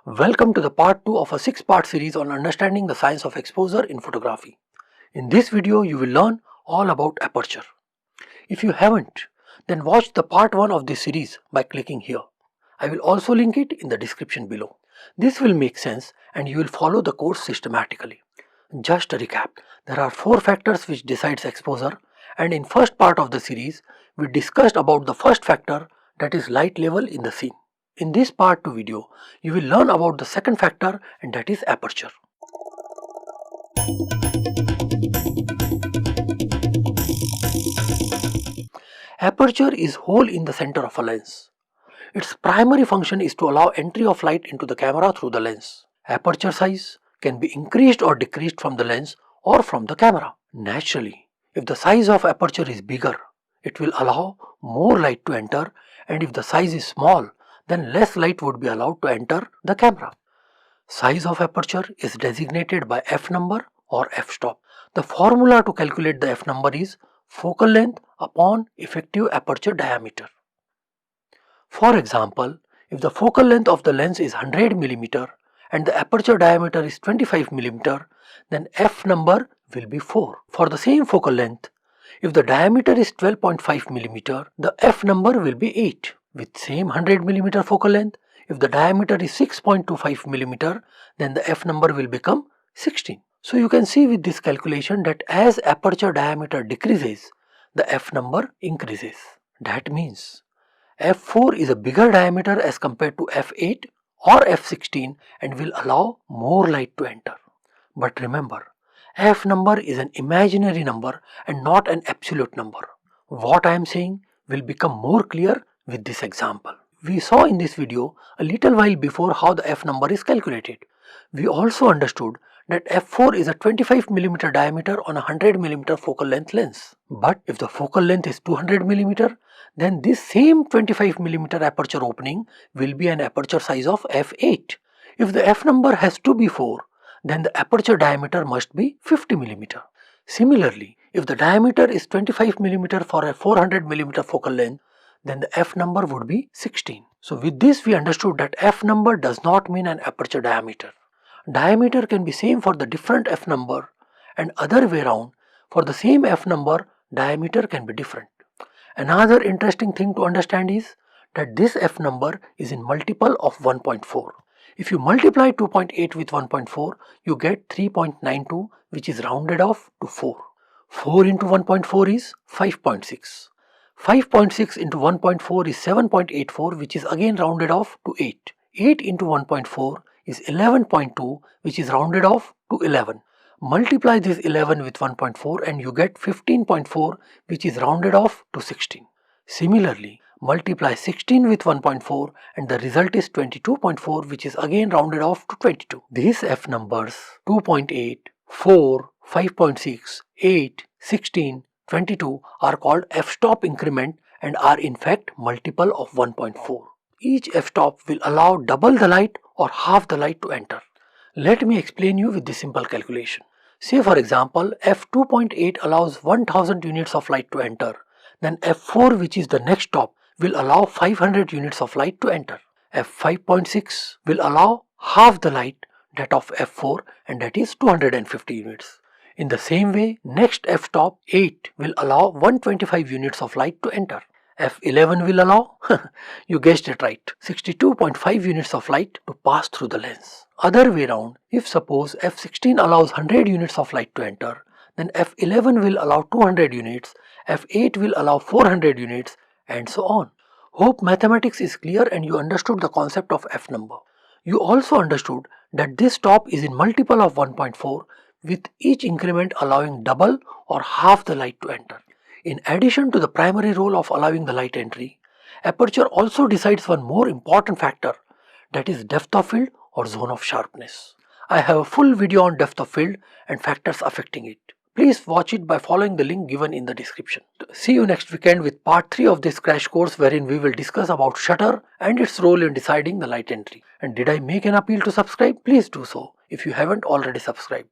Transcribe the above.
Welcome to the part 2 of a 6-part series on understanding the science of exposure in photography. In this video, you will learn all about aperture. If you haven't, then watch the part 1 of this series by clicking here. I will also link it in the description below. This will make sense and you will follow the course systematically. Just a recap, there are 4 factors which decides exposure, and in first part of the series, we discussed about the first factor, that is light level in the scene. In this part 2 video, you will learn about the second factor, and that is aperture. Aperture is hole in the center of a lens. Its primary function is to allow entry of light into the camera through the lens. Aperture size can be increased or decreased from the lens or from the camera. Naturally, if the size of aperture is bigger, it will allow more light to enter, and if the size is small, then less light would be allowed to enter the camera. Size of aperture is designated by f number or f-stop. The formula to calculate the f number is focal length upon effective aperture diameter. For example, if the focal length of the lens is 100 mm and the aperture diameter is 25 mm, then f number will be 4. For the same focal length, if the diameter is 12.5 mm, the f number will be 8. With same 100 mm focal length, if the diameter is 6.25 mm, then the f number will become 16. So you can see with this calculation that as aperture diameter decreases, the f number increases. That means f4 is a bigger diameter as compared to f8 or f16 and will allow more light to enter. But remember, f number is an imaginary number and not an absolute number. What I am saying will become more clear with this example. We saw in this video a little while before how the f number is calculated. We also understood that f4 is a 25 mm diameter on a 100 mm focal length lens. But if the focal length is 200 mm, then this same 25 mm aperture opening will be an aperture size of f8. If the f number has to be 4, then the aperture diameter must be 50 mm. Similarly, if the diameter is 25 mm for a 400 mm focal length, then the f number would be 16. So with this we understood that f number does not mean an aperture diameter. Diameter can be same for the different f number, and other way around, for the same f number, diameter can be different. Another interesting thing to understand is that this f number is in multiple of 1.4. If you multiply 2.8 with 1.4, you get 3.92, which is rounded off to 4. 4 into 1.4 is 5.6. 5.6 into 1.4 is 7.84, which is again rounded off to 8. 8 into 1.4 is 11.2, which is rounded off to 11. Multiply this 11 with 1.4 and you get 15.4, which is rounded off to 16. Similarly, multiply 16 with 1.4 and the result is 22.4, which is again rounded off to 22. These f numbers 2.8, 4, 5.6, 8, 16, 22 are called f-stop increment and are in fact multiple of 1.4. Each f-stop will allow double the light or half the light to enter. Let me explain you with this simple calculation. Say for example, f2.8 allows 1000 units of light to enter. Then f4, which is the next stop, will allow 500 units of light to enter. f5.6 will allow half the light, that of f4, and that is 250 units. In the same way, next f-stop 8 will allow 125 units of light to enter. f11 will allow, you guessed it right, 62.5 units of light to pass through the lens. Other way round, if suppose f16 allows 100 units of light to enter, then f11 will allow 200 units, f8 will allow 400 units, and so on. Hope mathematics is clear and you understood the concept of f number. You also understood that this stop is in multiple of 1.4, with each increment allowing double or half the light to enter. In addition to the primary role of allowing the light entry, aperture also decides one more important factor, that is depth of field or zone of sharpness. I have a full video on depth of field and factors affecting it. Please watch it by following the link given in the description. See you next weekend with part 3 of this crash course, wherein we will discuss about shutter and its role in deciding the light entry. And did I make an appeal to subscribe? Please do so if you haven't already subscribed.